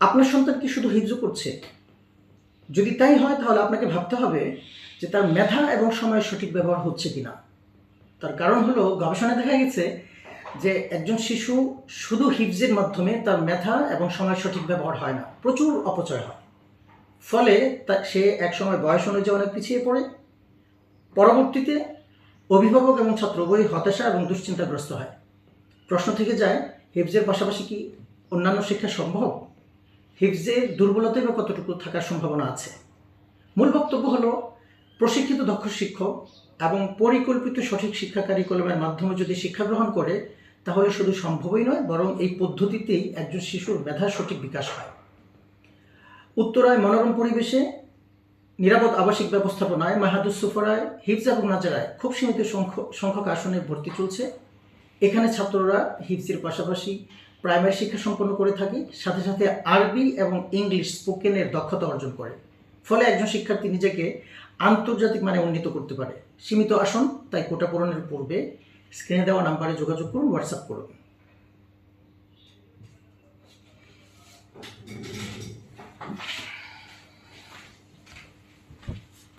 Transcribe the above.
আপনার সন্তান কি শুধু হিফজ করছে? যদি তাই হয় তাহলে আপনাকে ভাবতে হবে যে তার মেধা এবং সময়ের সঠিক ব্যবহার হচ্ছে কিনা। তার কারণ হলো গবেষণায় দেখা গেছে যে একজন শিশু শুধু হিফজের মাধ্যমে তার মেধা এবং সময়ের সঠিক ব্যবহার হয় না, প্রচুর অপচয় হয়। ফলে সে একসময় বয়স অনুযায়ী অনেক পিছিয়ে পড়ে। পরবর্তীতে অভিভাবক এবং ছাত্র উভয়ই হতাশা এবং দুশ্চিন্তাগ্রস্ত হয়। প্রশ্ন থেকে যায়, হিফজের পাশাপাশি কি অন্যান্য শিক্ষা সম্ভব? হিফজের দুর্বলতায় বা কতটুকু থাকার সম্ভাবনা আছে? মূল বক্তব্য হলো, প্রশিক্ষিত দক্ষ শিক্ষক এবং পরিকল্পিত সঠিক শিক্ষা কারিকুলামের মাধ্যমে যদি শিক্ষা গ্রহণ করে, তাহলে শুধু সম্ভবই নয়, বরং এই পদ্ধতিতেই একজন শিশুর মেধার সঠিক বিকাশ হয়। উত্তরায় মনোরম পরিবেশে নিরাপদ আবাসিক ব্যবস্থাপনায় মাহাদুস সুফরায় হিফজ এবং নাজারায় খুব সীমিত সংখ্যক আসনে ভর্তি চলছে। এখানে ছাত্ররা হিফজের পাশাপাশি প্রাইমারি শিক্ষা সম্পন্ন করে থাকে, সাথে সাথে আরবি এবং ইংলিশ স্পোকেনের দক্ষতা অর্জন করে। ফলে একজন শিক্ষার্থী নিজেকে আন্তর্জাতিক মানে উন্নীত করতে পারে। সীমিত আসন, তাই কোটা পূরণের পূর্বে স্ক্রিনে দেওয়া নাম্বারে যোগাযোগ করুন, হোয়াটসঅ্যাপ করুন।